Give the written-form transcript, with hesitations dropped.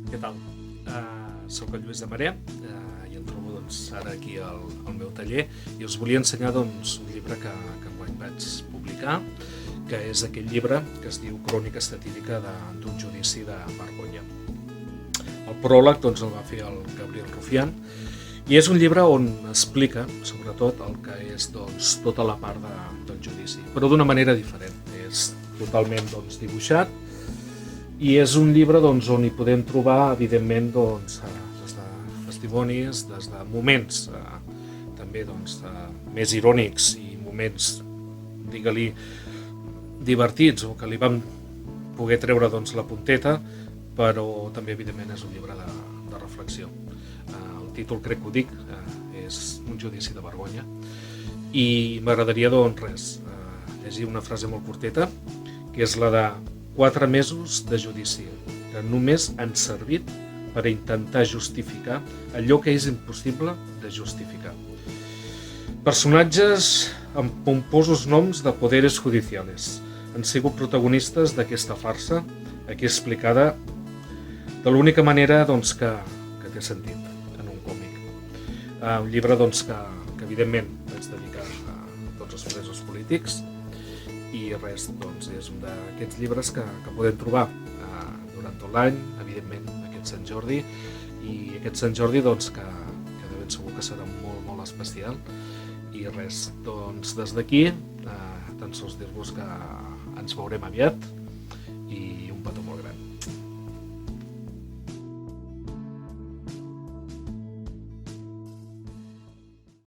Què tal? Soc el Lluís de Marè i em trobo ara aquí al meu taller i us volia ensenyar un llibre que enguany vaig publicar, que és aquell llibre que es diu Crònica satírica d'un judici de vergonya. El pròleg el va fer el Gabriel Rufián i és un llibre on explica, sobretot, el que és tota la part del judici, però d'una manera diferent. És totalment dibuixat i és un llibre on hi podem trobar, evidentment, des de testimonis, des de moments també més irònics i moments, digue-li, divertits o que li vam poder treure la punteta, però també, evidentment, és un llibre de reflexió. El títol, crec que ho dic, és Un judici de vergonya i m'agradaria, llegir una frase molt curteta, que és la de 4 mesos de judici, que només han servit per intentar justificar allò que és impossible de justificar. Personatges amb pomposos noms de poderes judiciales han sigut protagonistes d'aquesta farsa, aquí explicada de l'única manera que té sentit, en un còmic. Un llibre que evidentment vaig dedicar a tots els presos polítics i és un d'aquests llibres que podem trobar durant tot l'any, evidentment aquest Sant Jordi, i aquest Sant Jordi que de ben segur que serà molt, molt especial. I des d'aquí tan sols dir-vos que ens veurem aviat i